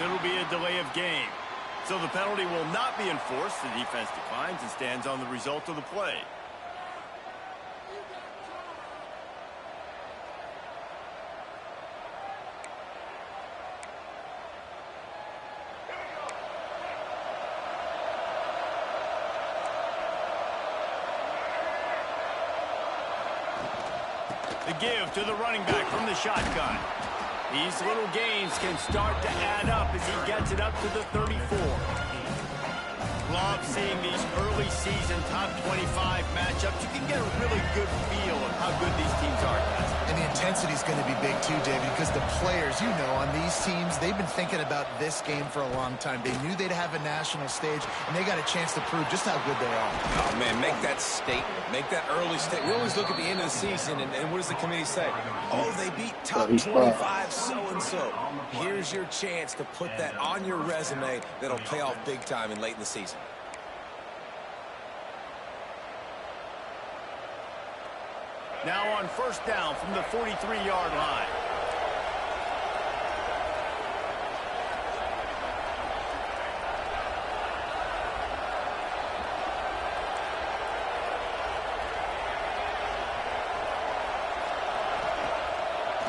it'll be a delay of game. So the penalty will not be enforced. The defense declines and stands on the result of the play. The give to the running back from the shotgun. These little gains can start to add up as he gets it up to the 34. Love seeing these early season top 25 matchups. You can get a really good feel of how good these teams are, guys. And the intensity is going to be big too, David, because the players, you know, on these teams, they've been thinking about this game for a long time. They knew they'd have a national stage, and they got a chance to prove just how good they are. Oh, man, make that statement. Make that early statement. We always look at the end of the season, and what does the committee say? Oh, they beat top 25 so-and-so. Here's your chance to put that on your resume that'll pay off big time and late in the season. Now on first down from the 43-yard line.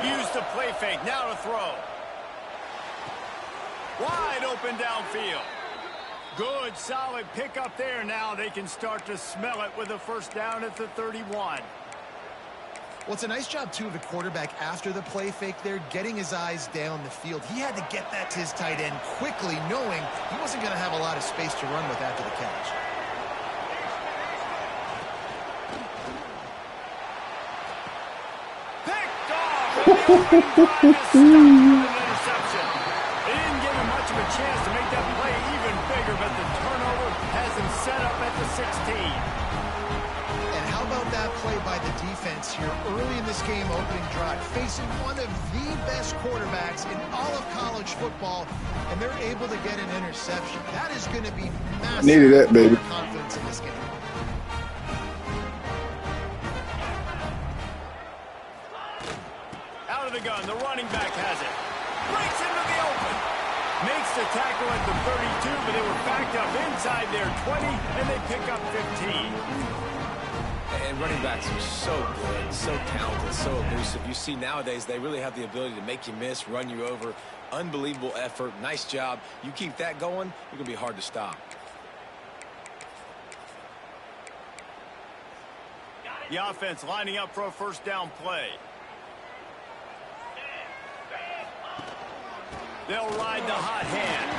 Use the play fake, now to throw. Wide open downfield. Good, solid pickup there. Now they can start to smell it with a first down at the 31. Well, it's a nice job, too, of the quarterback after the play fake there, getting his eyes down the field. He had to get that to his tight end quickly, knowing he wasn't going to have a lot of space to run with after the catch. Picked off! Interception. They didn't give him much of a chance to make that play even bigger, but the turnover has him set up at the 16. How about that play by the defense here early in this game opening drive, facing one of the best quarterbacks in all of college football, and they're able to get an interception. That is going to be massive. Needed that, baby. Confidence in this game. Out of the gun, the running back has it. Breaks into the open. Makes the tackle at the 32, but they were backed up inside their 20, and they pick up 15. And running backs are so good, so talented, so elusive. You see nowadays they really have the ability to make you miss, run you over. Unbelievable effort. Nice job. You keep that going, you're going to be hard to stop. The offense lining up for a first down play. They'll ride the hot hand.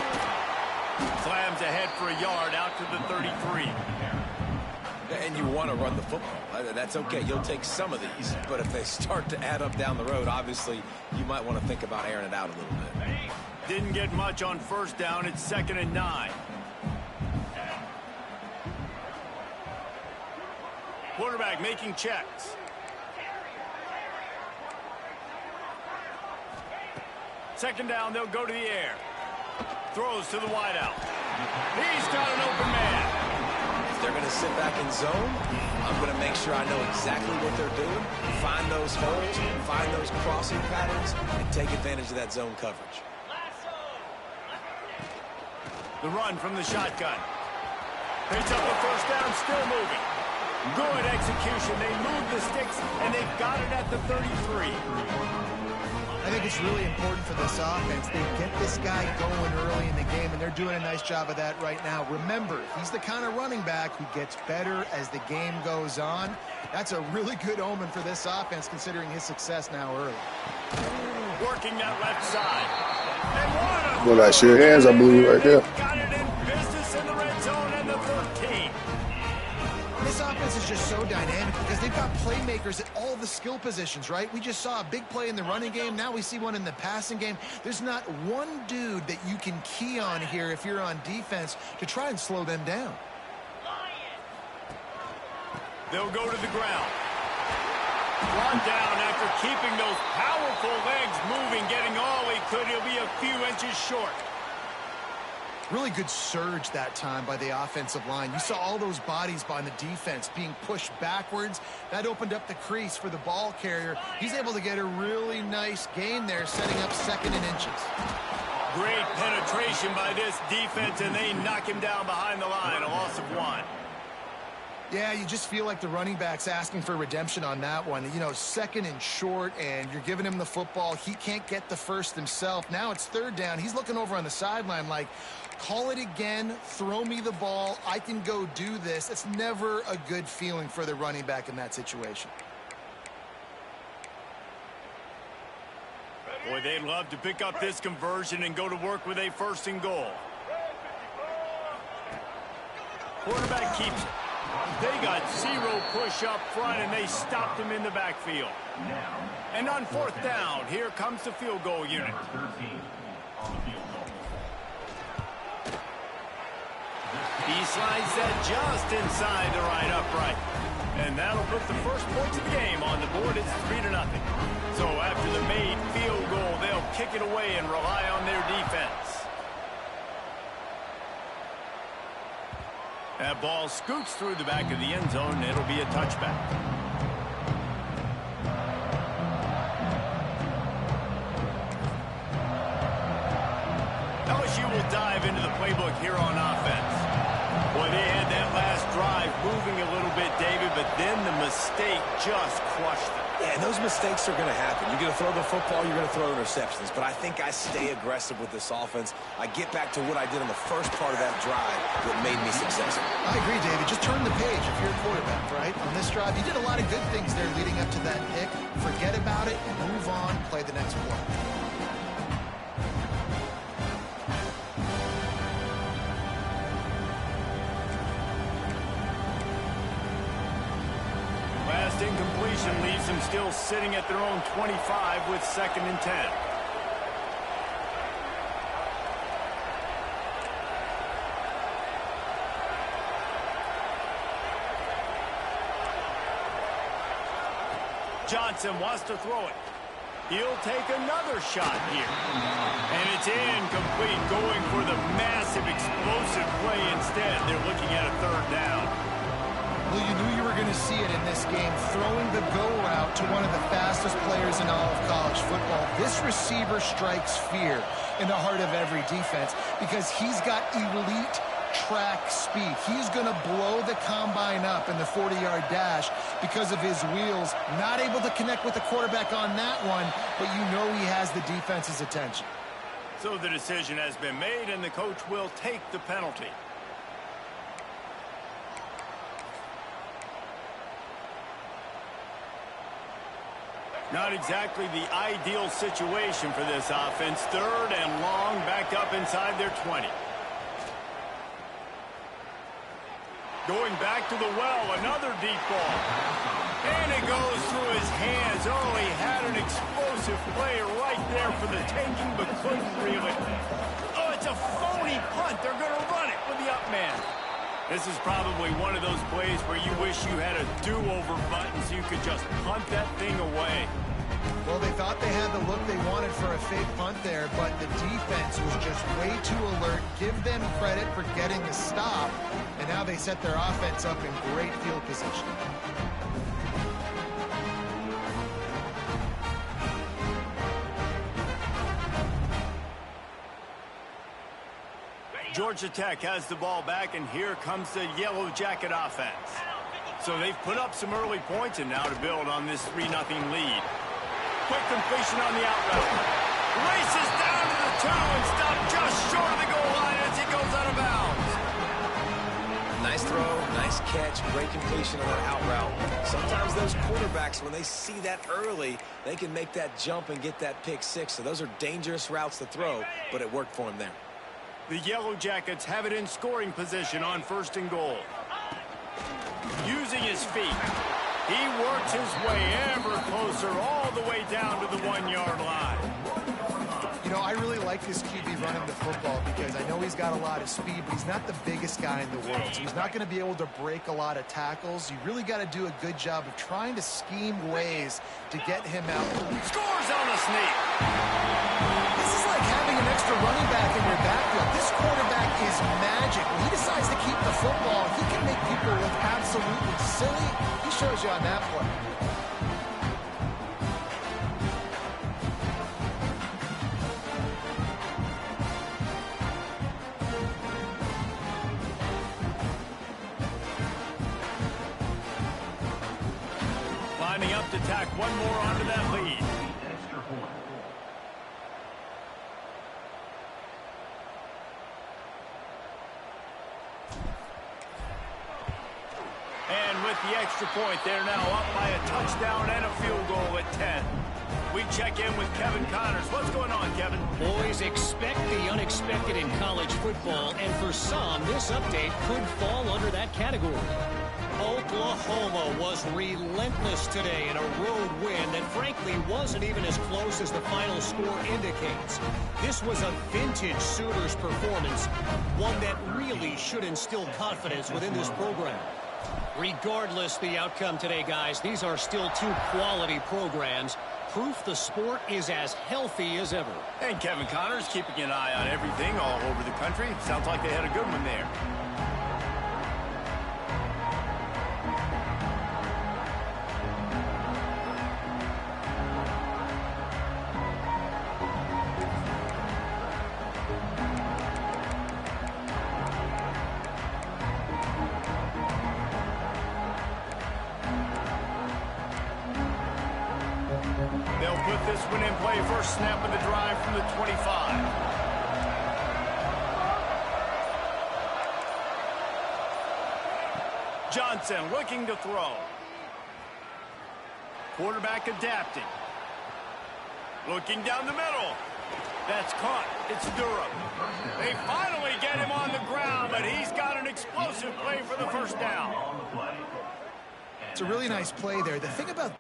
Slams ahead for a yard out to the 33. And you want to run the football. That's okay. You'll take some of these. But if they start to add up down the road, obviously, you might want to think about airing it out a little bit. Didn't get much on first down. It's 2nd and 9. Quarterback making checks. Second down, they'll go to the air. Throws to the wideout. He's got an open man. They're going to sit back in zone. I'm going to make sure I know exactly what they're doing, find those holes, find those crossing patterns, and take advantage of that zone coverage. The run from the shotgun. Picks up the first down, still moving. Good execution. They move the sticks, and they've got it at the 33. I think it's really important for this offense. They get this guy going early in the game, and they're doing a nice job of that right now. Remember, he's the kind of running back who gets better as the game goes on. That's a really good omen for this offense, considering his success now early. Working that left side. And well, that share hands, I believe, right there. Got it in business in the red zone and the 13. This offense is just so dynamic because they've got playmakers at all the skill positions, right? We just saw a big play in the running game. Now we see one in the passing game. There's not one dude that you can key on here if you're on defense to try and slow them down. They'll go to the ground. Brought down after keeping those powerful legs moving, getting all he could. He'll be a few inches short. Really good surge that time by the offensive line. You saw all those bodies by the defense being pushed backwards. That opened up the crease for the ball carrier. He's able to get a really nice gain there, setting up 2nd and inches. Great penetration by this defense, and they knock him down behind the line. A loss of 1. Yeah, you just feel like the running back's asking for redemption on that one. You know, 2nd and short, and you're giving him the football. He can't get the first himself. Now it's 3rd down. He's looking over on the sideline like, call it again, throw me the ball, I can go do this. It's never a good feeling for the running back in that situation. Boy, they'd love to pick up this conversion and go to work with a 1st and goal. Quarterback keeps it. They got 0 push up front, and they stopped him in the backfield. And on 4th down, here comes the field goal unit. He slides that just inside the right upright. And that'll put the first points of the game on the board. It's 3-0. So after the made field goal, they'll kick it away and rely on their defense. That ball scoots through the back of the end zone, and it'll be a touchback. LSU will dive into the playbook here on offense. Boy, they had that last drive moving a little bit, David, but then the mistake just crushed them. Yeah, and those mistakes are going to happen. You're going to throw the football, you're going to throw interceptions. But I think I stay aggressive with this offense. I get back to what I did in the first part of that drive that made me successful. I agree, David. Just turn the page if you're a quarterback, right? On this drive, you did a lot of good things there leading up to that pick. Forget about it, move on, play the next play. Incompletion leaves them still sitting at their own 25 with 2nd and 10. Johnson wants to throw it. He'll take another shot here. And it's incomplete, going for the massive explosive play instead. They're looking at a 3rd down. Well, you knew you were going to see it in this game, throwing the go route to one of the fastest players in all of college football. This receiver strikes fear in the heart of every defense because he's got elite track speed. He's going to blow the combine up in the 40-yard dash because of his wheels. Not able to connect with the quarterback on that one, but you know he has the defense's attention. So the decision has been made, and the coach will take the penalty. Not exactly the ideal situation for this offense. 3rd and long, back up inside their 20. Going back to the well, another deep ball. And it goes through his hands. Oh, he had an explosive play right there for the taking, but couldn't reel it. Oh, it's a phony punt. They're going to run it with the up man. This is probably one of those plays where you wish you had a do-over button so you could just punt that thing away. Well, they thought they had the look they wanted for a fake punt there, but the defense was just way too alert. Give them credit for getting the stop, and now they set their offense up in great field position. Georgia Tech has the ball back, and here comes the Yellow Jacket offense. So they've put up some early points, and now to build on this 3-0 lead. Quick completion on the out route. Races down to the 2 and stopped just short of the goal line as he goes out of bounds. Nice throw, nice catch, great completion on that out route. Sometimes those quarterbacks, when they see that early, they can make that jump and get that pick 6. So those are dangerous routes to throw, but it worked for him there. The Yellow Jackets have it in scoring position on 1st and goal. Using his feet, he works his way ever closer all the way down to the 1-yard line. You know, I really like this QB running the football because I know he's got a lot of speed, but he's not the biggest guy in the world. So he's not going to be able to break a lot of tackles. You really got to do a good job of trying to scheme ways to get him out. Scores on the sneak. This is like having an extra running back in your backfield. This quarterback is magic. When he decides to keep the football, he can make people look absolutely silly. He shows you on that play. tack one more onto that lead. And with the extra point, they're now up by a touchdown and a field goal at 10. We check in with Kevin Connors. What's going on, Kevin? Boys, expect the unexpected in college football, and for some, this update could fall under that category. Oklahoma was relentless today in a road win that frankly wasn't even as close as the final score indicates. This was a vintage Sooners performance, one that really should instill confidence within this program. Regardless the outcome today, guys, these are still two quality programs. Proof the sport is as healthy as ever. And Kevin Connors keeping an eye on everything all over the country. Sounds like they had a good one there. They'll put this one in play. First snap of the drive from the 25. Johnson looking to throw. Quarterback adapting. Looking down the middle. That's caught. It's Durham. They finally get him on the ground, but he's got an explosive play for the first down. It's a really nice play there. The thing about...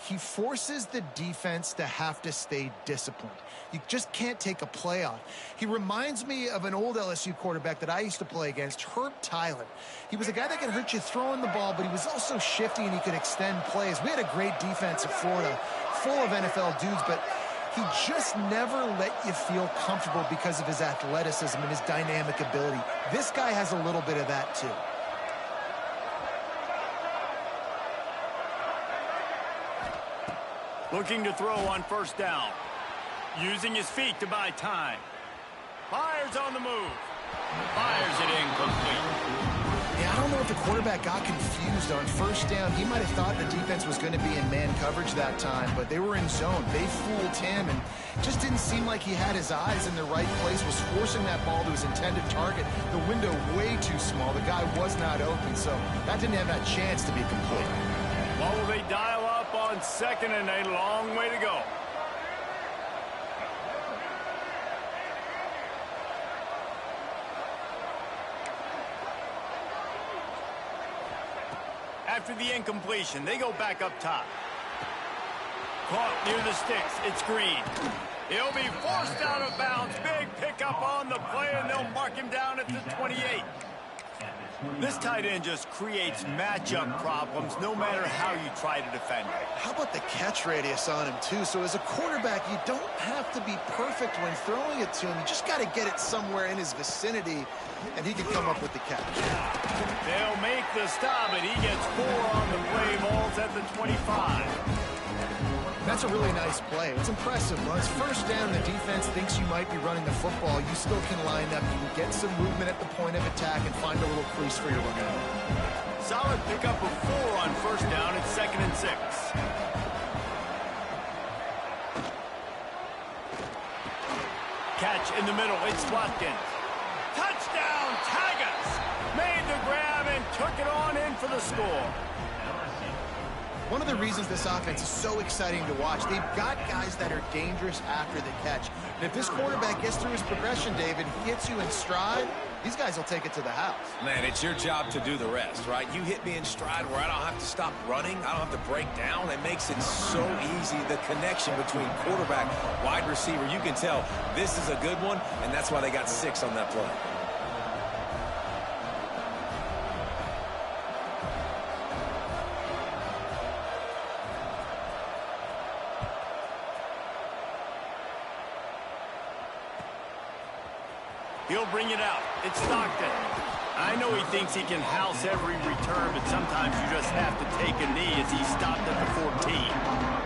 He forces the defense to have to stay disciplined. You just can't take a play off. He reminds me of an old LSU quarterback that I used to play against, Herb Tyler. He was a guy that could hurt you throwing the ball, but he was also shifty and he could extend plays. We had a great defense at Florida, full of NFL dudes, but he just never let you feel comfortable because of his athleticism and his dynamic ability. This guy has a little bit of that too. Looking to throw on first down. Using his feet to buy time. Fires on the move. Fires it incomplete. Yeah, I don't know if the quarterback got confused on first down. He might have thought the defense was going to be in man coverage that time, but they were in zone. They fooled him and just didn't seem like he had his eyes in the right place, was forcing that ball to his intended target. The window way too small. The guy was not open, so that didn't have that chance to be complete. What will they dial up on second and a long way to go? After the incompletion, they go back up top. Caught near the sticks. It's Green. He'll be forced out of bounds. Big pickup on the play, and they'll mark him down at the 28. This tight end just creates matchup problems no matter how you try to defend it. How about the catch radius on him, too? So as a quarterback, you don't have to be perfect when throwing it to him. You just got to get it somewhere in his vicinity, and he can come up with the catch. They'll make the stop, and he gets 4 on the play. Ball's at the 25. That's a really nice play. It's impressive. When it's first down, the defense thinks you might be running the football. You still can line up. You can get some movement at the point of attack and find a little crease for your running. Solid pickup of 4 on first down. It's 2nd and 6. Catch in the middle. It's Watkins. Touchdown, Tigers! Made the grab and took it on in for the score. One of the reasons this offense is so exciting to watch, they've got guys that are dangerous after the catch. And if this quarterback gets through his progression, David, he hits you in stride, these guys will take it to the house. Man, it's your job to do the rest, right? You hit me in stride where I don't have to stop running. I don't have to break down. It makes it so easy, the connection between quarterback, wide receiver. You can tell this is a good one, and that's why they got 6 on that play. He'll bring it out. It's Stockton. I know he thinks he can house every return, but sometimes you just have to take a knee as he stopped at the 14.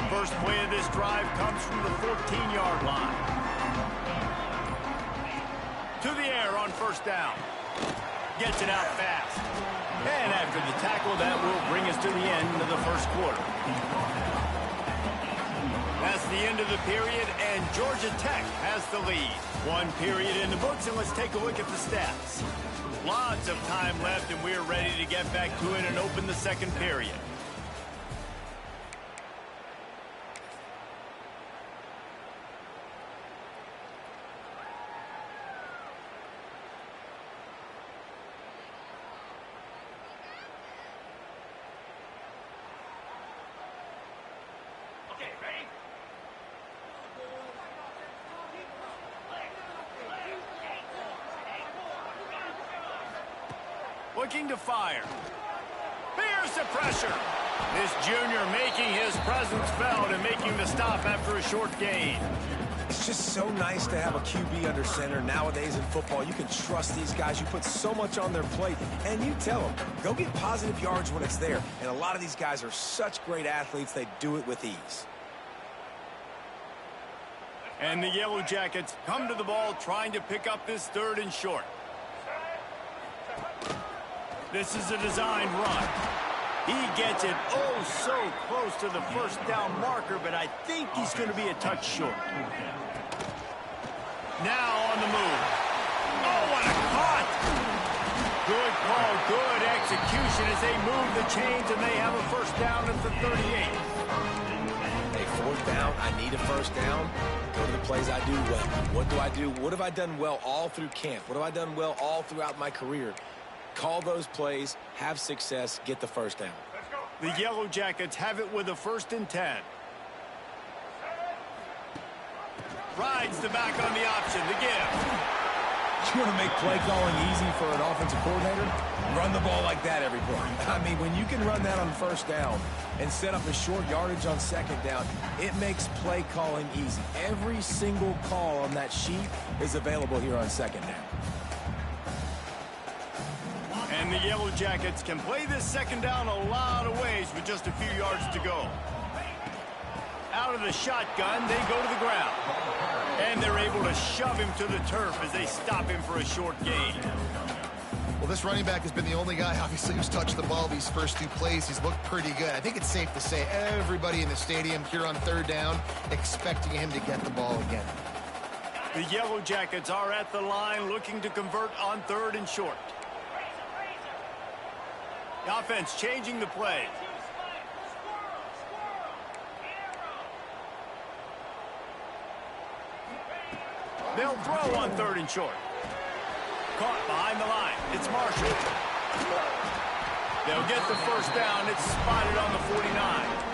First play of this drive comes from the 14-yard line. To the air on first down. Gets it out fast. And after the tackle, that will bring us to the end of the first quarter. That's the end of the period, and Georgia Tech has the lead. 1 period in the books, and let's take a look at the stats. Lots of time left, and we're ready to get back to it and open the second period. Looking to fire. Here's the pressure. This junior making his presence felt and making the stop after a short gain. It's just so nice to have a QB under center. Nowadays in football, you can trust these guys. You put so much on their plate, and you tell them, go get positive yards when it's there. And a lot of these guys are such great athletes, they do it with ease. And the Yellow Jackets come to the ball trying to pick up this 3rd and short. This is a designed run. He gets it oh so close to the first down marker, but I think he's going to be a touch short. Now on the move. Oh, what a cut! Good call, good execution as they move the chains, and they have a first down at the 38. Hey, 4th down, I need a first down. Go to the plays I do well. What do I do? What have I done well all through camp? What have I done well all throughout my career? Call those plays, have success, get the first down. The Yellow Jackets have it with a 1st and 10. Rides the back on the option, the give. You want to make play calling easy for an offensive coordinator? Run the ball like that every play. I mean, when you can run that on first down and set up a short yardage on 2nd down, it makes play calling easy. Every single call on that sheet is available here on 2nd down. And the Yellow Jackets can play this 2nd down a lot of ways with just a few yards to go. Out of the shotgun, they go to the ground. And they're able to shove him to the turf as they stop him for a short gain. Well, this running back has been the only guy, obviously, who's touched the ball these first 2 plays. He's looked pretty good. I think it's safe to say everybody in the stadium here on 3rd down expecting him to get the ball again. The Yellow Jackets are at the line looking to convert on 3rd and short. The offense changing the play. They'll throw on 3rd and short. Caught behind the line. It's Marshall. They'll get the first down. It's spotted on the 49.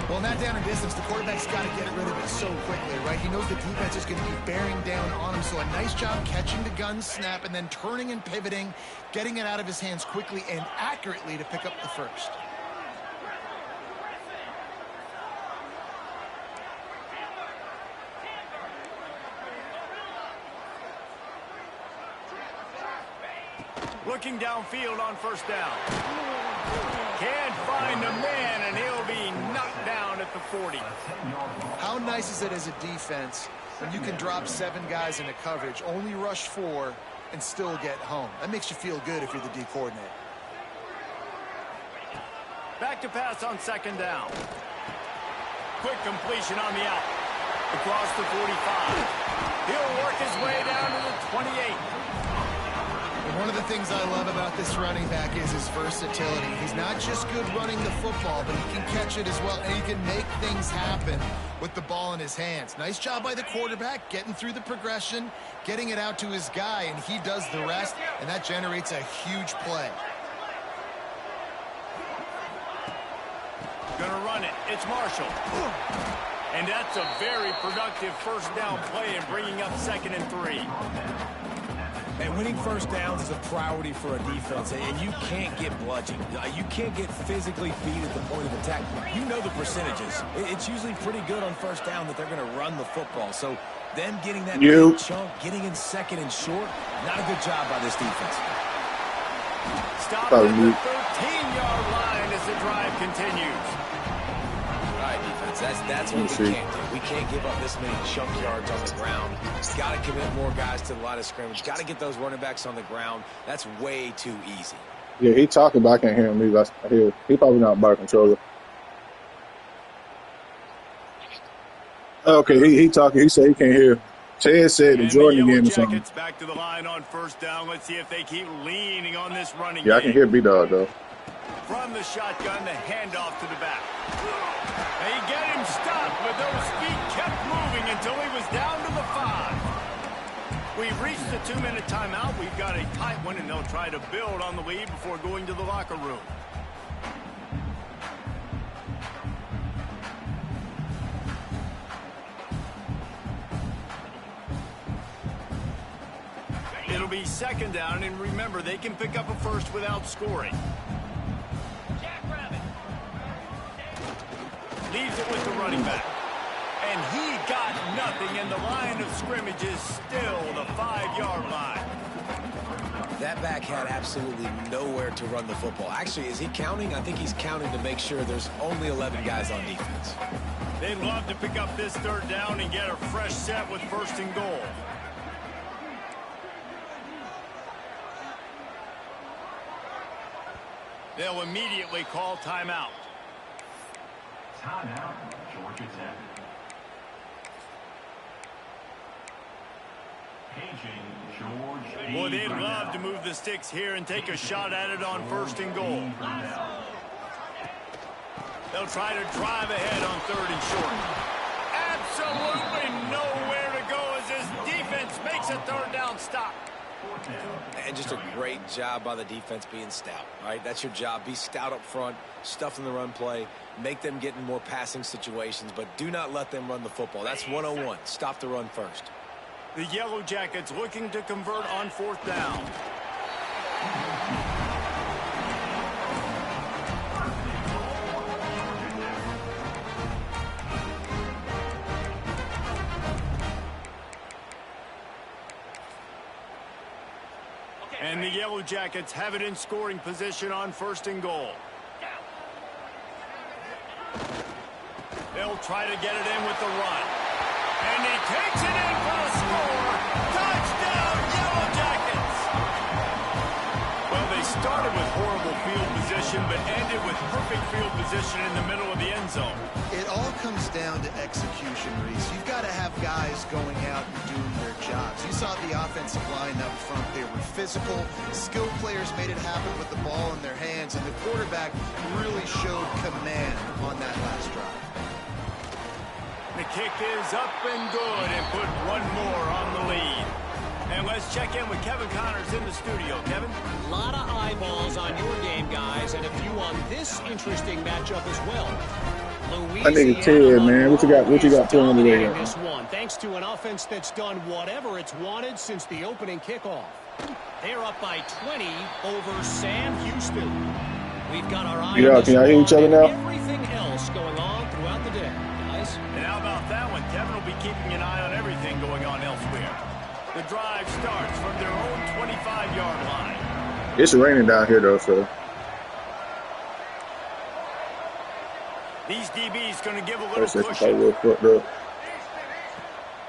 Well, in that down and distance, the quarterback's got to get rid of it so quickly, right? He knows the defense is going to be bearing down on him, so a nice job catching the gun snap and then turning and pivoting, getting it out of his hands quickly and accurately to pick up the first. Looking downfield on first down. Can't find a man, and he'll be knocked down at the 40. How nice is it as a defense when you can drop 7 guys into coverage, only rush 4, and still get home? That makes you feel good if you're the D coordinator. Back to pass on second down. Quick completion on the out. Across the 45. He'll work his way down to the 28. One of the things I love about this running back is his versatility. He's not just good running the football, but he can catch it as well, and he can make things happen with the ball in his hands. Nice job by the quarterback, getting through the progression, getting it out to his guy, and he does the rest, and that generates a huge play. Gonna run it. It's Marshall. And that's a very productive first down play and bringing up 2nd and 3. And winning first downs is a priority for a defense, and you can't get bludgeoned. You can't get physically beat at the point of attack. You know the percentages. It's usually pretty good on first down that they're going to run the football. So them getting that big chunk, getting in 2nd and short, not a good job by this defense. Stop at the 13-yard line as the drive continues. All right, defense, that's what we can't do. We can't give up this many chunk yards on the ground. Got to commit more guys to the line of scrimmage. Got to get those running backs on the ground. That's way too easy. Yeah, he talking, but I can't hear him either. I hear he probably not by the controller. Okay, he talking. He said he can't hear. Ted said the Jordan game or something. Back to the line on first down. Let's see if they keep leaning on this running game. I can hear B-Dog, though. From the shotgun, the handoff to the back. They get him stopped, but those feet kept moving until he was down to the 5. We've reached the 2-minute timeout. We've got a tight one, and they'll try to build on the lead before going to the locker room. It'll be 2nd down, and remember, they can pick up a first without scoring. Leaves it with the running back. And he got nothing, and the line of scrimmage is still the 5-yard line. That back had absolutely nowhere to run the football. Actually, is he counting? I think he's counting to make sure there's only 11 guys on defense. They'd love to pick up this 3rd down and get a fresh set with 1st and goal. They'll immediately call timeout. Timeout, Georgia Tech. Paging George. Boy, they'd love to move the sticks here and take a shot at it on 1st and goal. They'll try to drive ahead on 3rd and short. Absolutely nowhere to go as this defense makes a 3rd down stop. And just a great job by the defense being stout, right? That's your job. Be stout up front, stuff in the run play, make them get in more passing situations, but do not let them run the football. That's 101. Stop the run first. The Yellow Jackets looking to convert on 4th down. And the Yellow Jackets have it in scoring position on 1st and goal. They'll try to get it in with the run. And he takes it in for the score. Touchdown, Yellow Jackets! Well, they started with horrible field position, but ended with perfect field position in the middle of the end zone. It all comes down to execution, Reese. You've got to have guys going out and doing their jobs. You saw the offensive line up front. They were physical. Skilled players made it happen with the ball in their hands, and the quarterback really showed command on that last drive. The kick is up and good and put one more on the lead. And let's check in with Kevin Connors in the studio. Kevin? A lot of eyeballs on your game, guys, and a few on this interesting matchup as well. I think it's Ted, man. What you got pulling the way? This one, thanks to an offense that's done whatever it's wanted since the opening kickoff. They're up by 20 over Sam Houston. We've got our eye on can y'all hear each other now? Everything else going on throughout the day, guys. And how about that one? Kevin will be keeping an eye on everything going on elsewhere. The drive starts from their own 25-yard line. It's raining down here though, so. These DBs going to give a little That's cushion. real fucked up.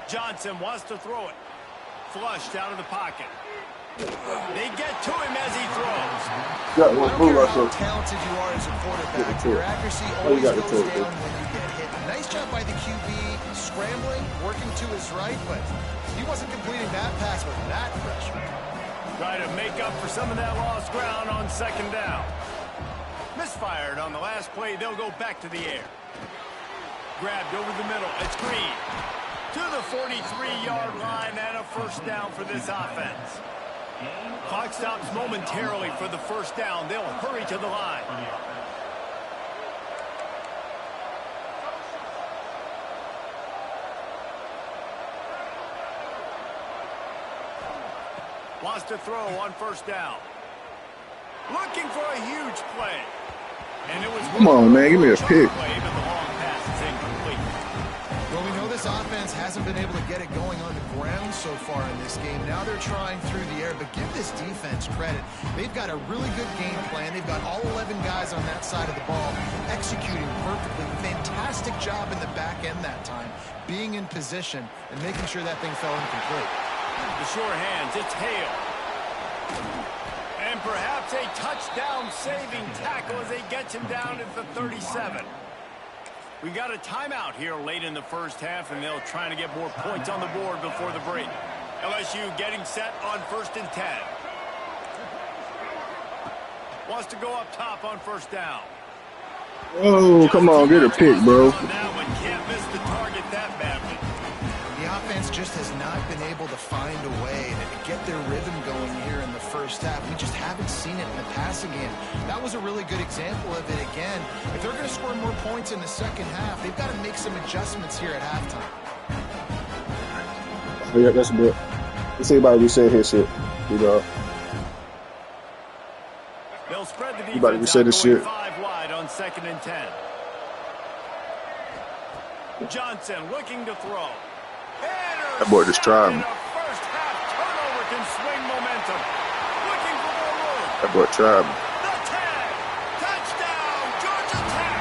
Johnson wants to throw it. Flushed out of the pocket. They get to him as he throws. I don't care how talented you are as a quarterback, your accuracy always goes down when you get hit. Nice job by the QB, scrambling, working to his right, but he wasn't completing that pass with that pressure. Try to make up for some of that lost ground on second down. Misfired on the last play. They'll go back to the air. Grabbed over the middle. It's Green. To the 43-yard line and a first down for this offense. Clock stops momentarily for the first down. They'll hurry to the line. Wants to throw on first down. Looking for a huge play. And it was Come on, man, give me a pick. Play, but the long pass is incomplete. Well, we know this offense hasn't been able to get it going on the ground so far in this game. Now they're trying through the air, but give this defense credit. They've got a really good game plan. They've got all 11 guys on that side of the ball executing perfectly. Fantastic job in the back end that time, being in position and making sure that thing fell incomplete. The sure hands, it's Hale. And perhaps a touchdown-saving tackle as they get him down at the 37. We got a timeout here late in the first half, and they'll try to get more points on the board before the break. LSU getting set on 1st and 10. Wants to go up top on first down. Oh, come on, get a pick, bro. On that one, can't miss the target that badly. The offense just has not been able to find a way to get their rhythm going here in the first half. We just haven't seen it in the passing game. That was a really good example of it again. If they're going to score more points in the second half, they've got to make some adjustments here at halftime. Oh, yeah, that's a bit. Let's see about reset his shit. You know. They'll spread the defense You about to reset this shit. 5 wide on 2nd and 10. Johnson looking to throw. That boy just tried me. First half turnover can swing momentum. Looking for more room. That boy tried me. The tag. Touchdown, Georgia Tech.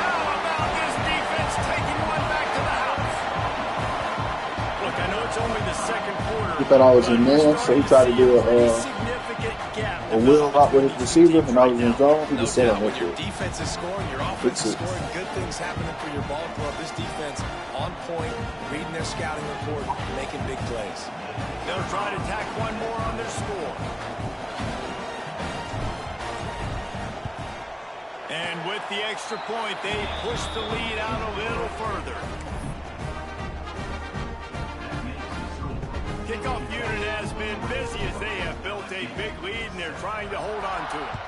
How about this defense taking one back to the house? Look, I know it's only the second quarter. He thought I was in man, so he tried to do a wheel route with his receiver, and I was in zone. He just said on that Your shit. defense is scoring, your offense is scoring, good things happening for your ball club. This defense on point, reading their scouting report, making big plays. They'll try to tack one more on their score. And with the extra point, they push the lead out a little further. Kickoff unit has been busy as they have built a big lead, and they're trying to hold on to it.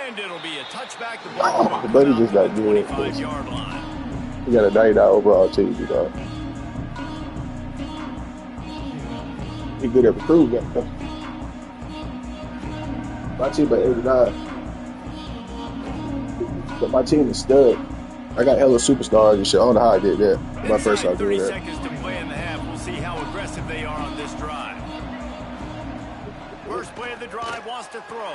And it'll be a touchback. The ball But he just got good. 25-yard line. He got a $90 overall team, you know. He good at recruiting. My team at 89. But my team is stud. I got hella superstars and shit. I don't know how I did that. My first time doing 30 that. seconds to play in the half. We'll see how aggressive they are on this drive. First play of the drive, wants to throw.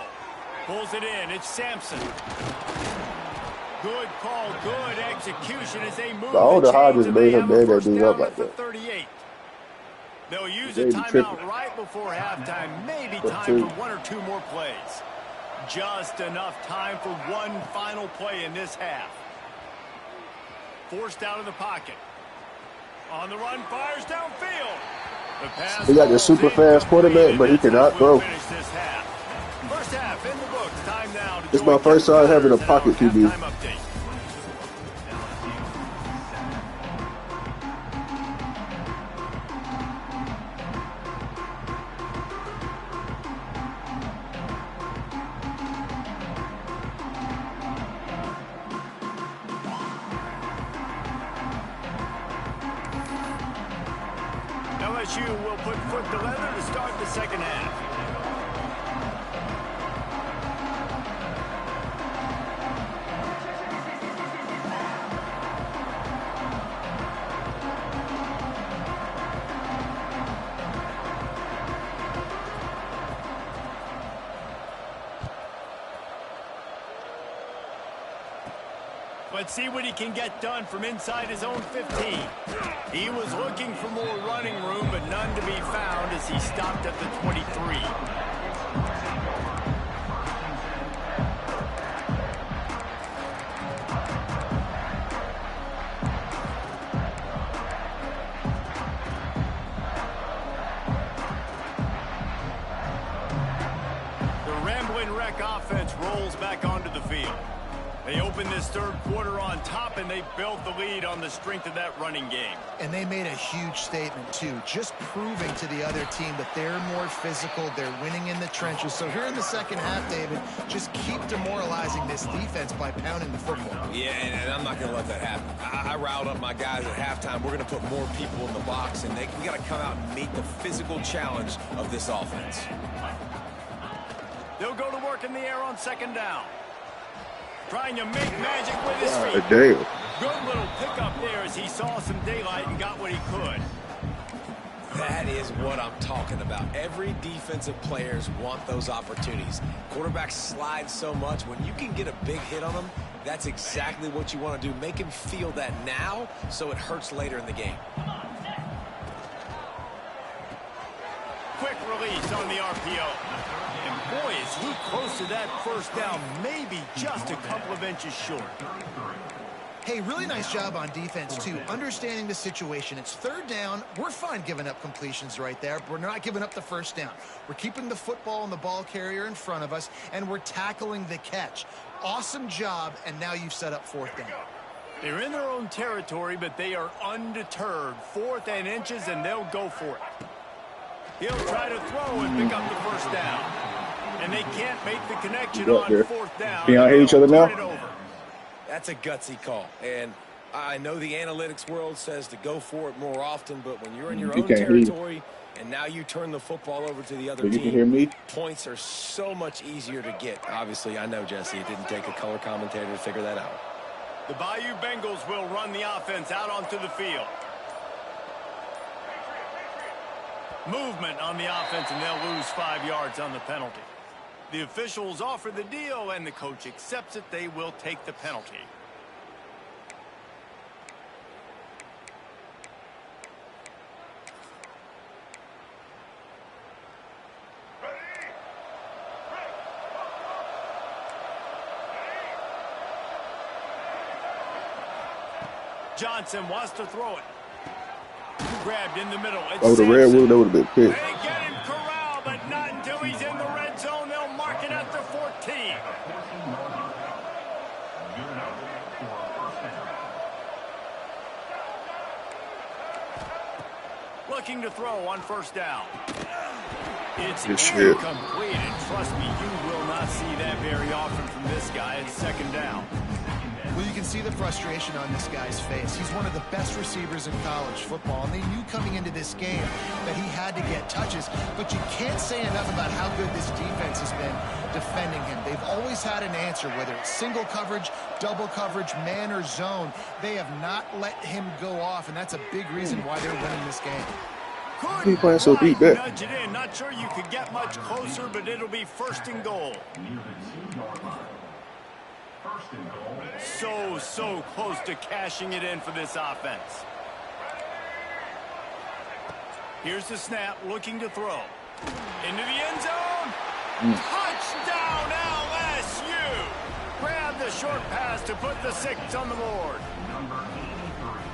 Pulls it in. It's Sampson. Good call, good execution as they move. The older Hodges made him bad at being up down like at the that. 38. They'll use They a be timeout tripping. right before halftime. Maybe But time two. for 1 or 2 more plays. Just enough time for one final play in this half. Forced out of the pocket. On the run, fires downfield. The pass He got the super fast quarterback, but he cannot throw. finish this half. First half in the books. Time now to It's join my first time having a Kevin pocket Butler's QB. halftime update. LSU will put foot to leather to start the second half. Let's see what he can get done from inside his own 15. He was looking for more running room, but none to be found as he stopped at the 23. Offense rolls back onto the field. They open this third quarter on top, and they built the lead on the strength of that running game. And they made a huge statement, too, just proving to the other team that they're more physical, they're winning in the trenches. So here in the second half, David, just keep demoralizing this defense by pounding the football. Yeah, and I'm not going to let that happen. I riled up my guys at halftime. We're going to put more people in the box, and we got to come out and meet the physical challenge of this offense. They'll go to work in the air on second down. Trying to make magic with his feet. Damn. Good little pickup there as he saw some daylight and got what he could. That is what I'm talking about. Every defensive players want those opportunities. Quarterbacks slide so much. When you can get a big hit on them, that's exactly what you want to do. Make him feel that now so it hurts later in the game. Quick release on the RPO. And boy, is he close to that first down, maybe just a couple of inches short. Hey, really nice job on defense, too. Understanding the situation. It's third down. We're fine giving up completions right there. We're not giving up the first down. We're keeping the football and the ball carrier in front of us, and we're tackling the catch. Awesome job, and now you've set up fourth down. They're in their own territory, but they are undeterred. 4th and inches, and they'll go for it. He'll try to throw and pick up the first down. And they can't make the connection on 4th down. Can y'all hear each other now? That's a gutsy call. And I know the analytics world says to go for it more often, but when you're in your own territory and now you turn the football over to the other team, you can hear me? Points are so much easier to get. Obviously, I know, Jesse, it didn't take a color commentator to figure that out. The Bayou Bengals will run the offense out onto the field. Movement on the offense, and they'll lose 5 yards on the penalty. The officials offer the deal, and the coach accepts it. They will take the penalty. Johnson wants to throw it. Grabbed in the middle. Oh, the red one, that would have been They picked. get him corralled, but not until he's in the red zone. They'll mark it at the 14. Looking to throw on first down. It's incomplete, and trust me, you will not see that very often from this guy. It's second down. Well, you can see the frustration on this guy's face. He's one of the best receivers in college football, and they knew coming into this game that he had to get touches, but you can't say enough about how good this defense has been defending him. They've always had an answer, whether it's single coverage, double coverage, man or zone. They have not let him go off, and that's a big reason why they're winning this game. He playing so deep back. Nudge it in. Not sure you could get much closer, but it'll be first and goal. So close to cashing it in for this offense. Here's the snap, looking to throw. Into the end zone. Touchdown, LSU. Grab the short pass to put the 6 on the board.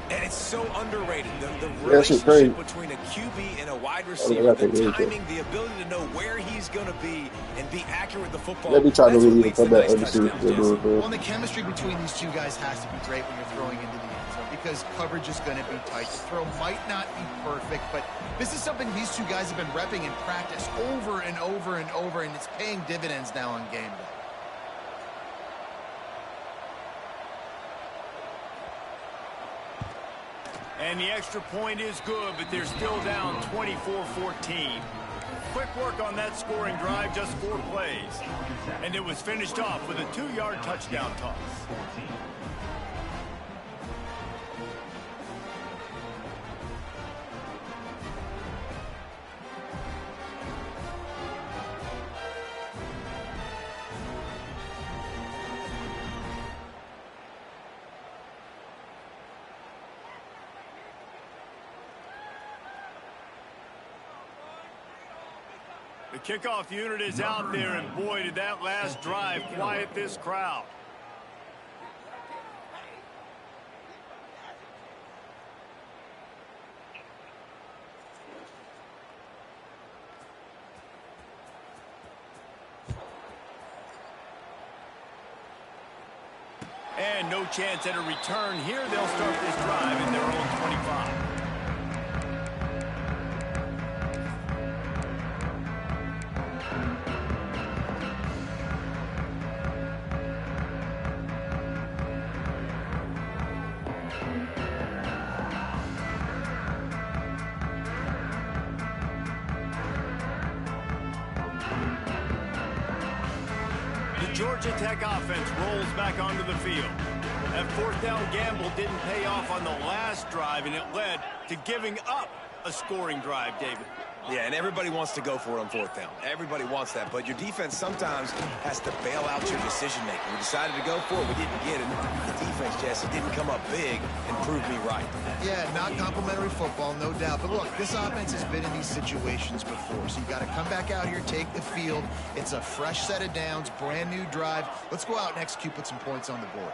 And it's so underrated. The relationship between a QB and a wide receiver, the timing, the ability to know where he's going to be and be accurate with the football. Let me try to That's what really leads to nice touchdowns. Well, the chemistry between these two guys has to be great when you're throwing into the end zone because coverage is going to be tight. The throw might not be perfect, but this is something these two guys have been repping in practice over and over and over, and it's paying dividends now on game day. And the extra point is good, but they're still down 24-14. Quick work on that scoring drive, just 4 plays. And it was finished off with a 2-yard touchdown toss. The kickoff unit is out there, and boy, did that last drive quiet this crowd. And no chance at a return here. They'll start this drive in their own 25. Georgia Tech offense rolls back onto the field. That fourth down gamble didn't pay off on the last drive, and it led to giving up a scoring drive, David. Yeah, and everybody wants to go for it on fourth down. Everybody wants that, but your defense sometimes has to bail out your decision-making. We decided to go for it. We didn't get it. The defense, Jesse, didn't come up big and prove me right. Yeah, not complimentary football, no doubt. But look, this offense has been in these situations before, so you got to come back out here, take the field. It's a fresh set of downs, brand new drive. Let's go out and execute, put some points on the board.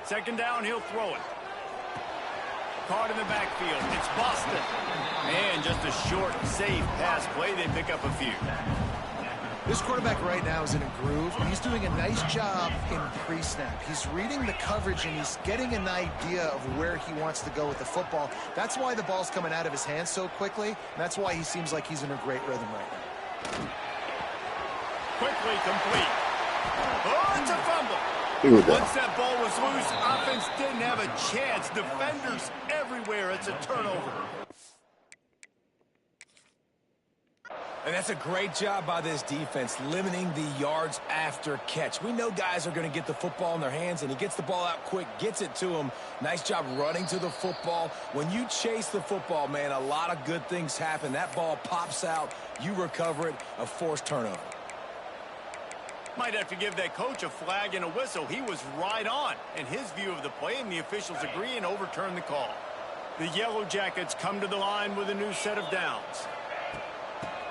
Second down, he'll throw it. Caught in the backfield. It's Boston. And just a short, safe pass play. They pick up a few. This quarterback right now is in a groove, and he's doing a nice job in pre-snap. He's reading the coverage, and he's getting an idea of where he wants to go with the football. That's why the ball's coming out of his hands so quickly, and that's why he seems like he's in a great rhythm right now. Quickly complete. Oh, it's a fumble. Once that ball was loose, offense didn't have a chance. Defenders everywhere. It's a turnover. And that's a great job by this defense, limiting the yards after catch. We know guys are going to get the football in their hands, and he gets the ball out quick, gets it to him. Nice job running to the football. When you chase the football, man, a lot of good things happen. That ball pops out, you recover it, a forced turnover. Might have to give that coach a flag and a whistle. He was right on in his view of the play, and the officials agree and overturn the call. The Yellow Jackets come to the line with a new set of downs.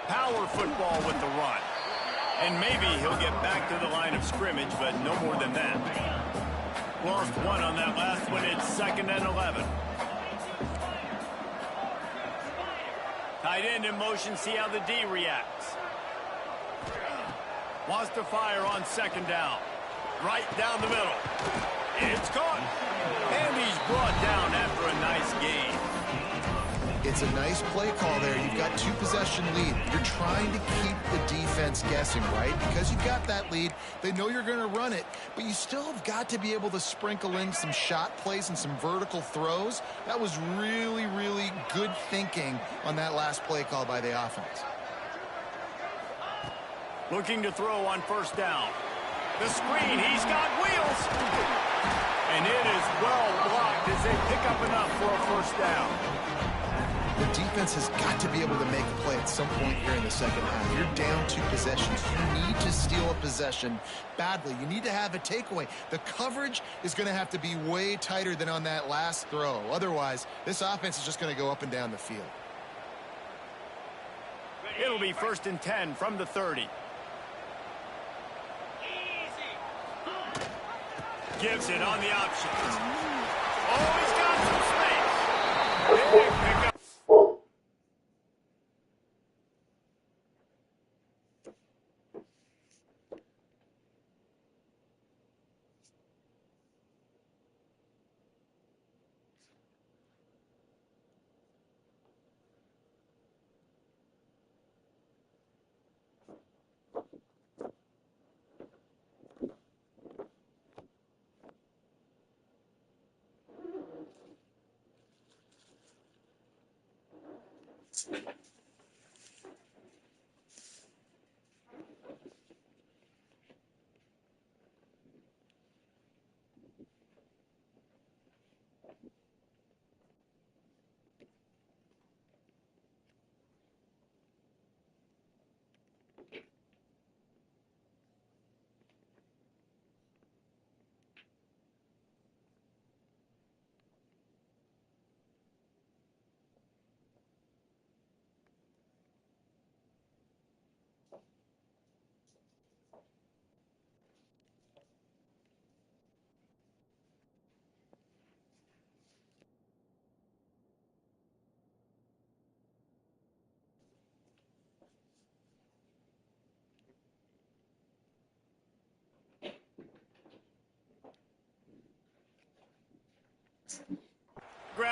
Power football with the run. And maybe he'll get back to the line of scrimmage, but no more than that. Lost one on that last one. It's 2nd and 11. Tight end in motion. See how the D reacts. Wants to fire on 2nd down. Right down the middle. It's caught. And he's brought down after a nice gain. It's a nice play call there. You've got 2-possession lead. You're trying to keep the defense guessing, right? Because you've got that lead, they know you're going to run it, but you still have got to be able to sprinkle in some shot plays and some vertical throws. That was really, really good thinking on that last play call by the offense. Looking to throw on 1st down. The screen, he's got wheels. And it is well blocked as they pick up enough for a 1st down. The defense has got to be able to make a play at some point here in the second half. You're down 2 possessions. You need to steal a possession badly. You need to have a takeaway. The coverage is going to have to be way tighter than on that last throw. Otherwise, this offense is just going to go up and down the field. It'll be 1st and 10 from the 30. Gives it on the option. Oh, he's got some space. Big pickup.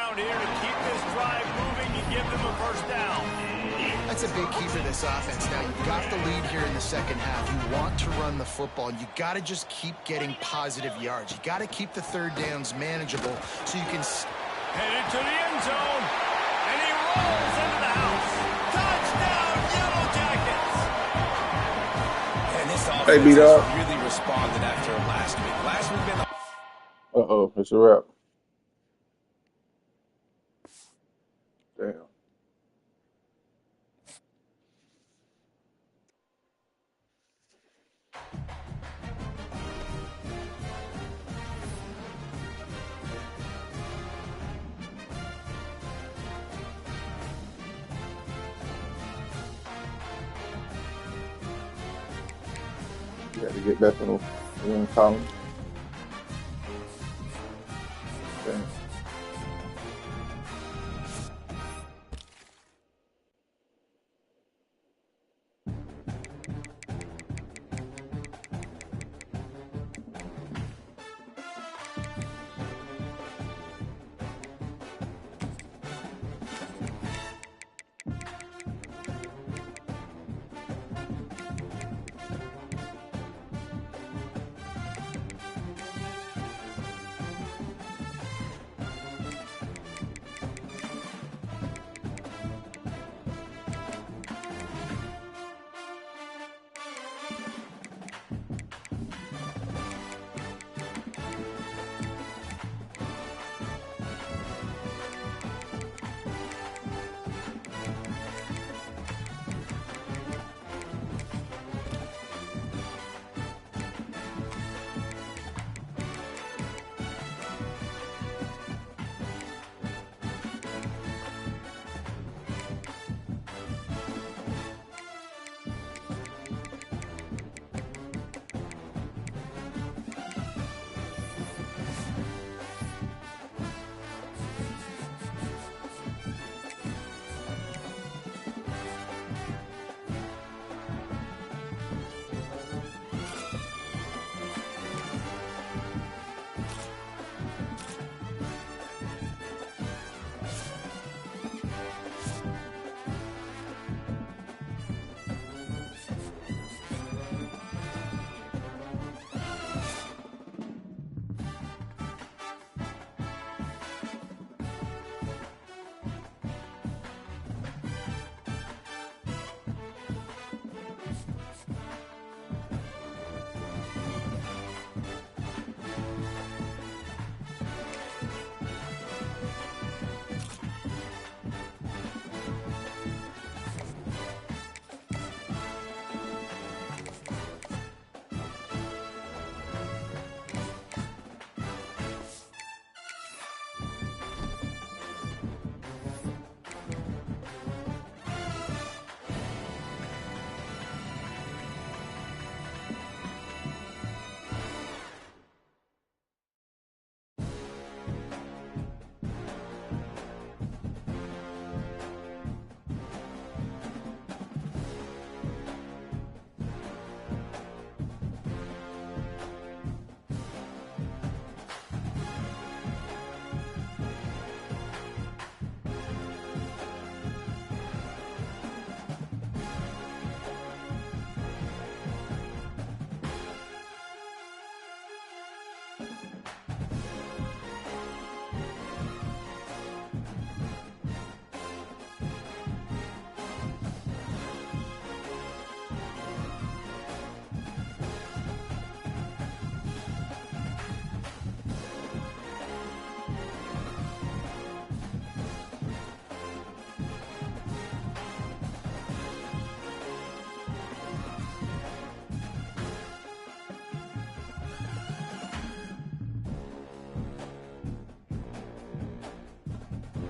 ground here to keep this drive moving and give them a first down. That's a big key for this offense. Now, you've got the lead here in the second half. You want to run the football. You got to just keep getting positive yards. You got to keep the third downs manageable so you can... Headed to the end zone, and he rolls into the house. Touchdown, Yellow Jackets! And this Hey, offense B-Dog. has really responded after last week. Last week, man, Uh-oh, it's a wrap. Damn. You had to get back on the column. Damn.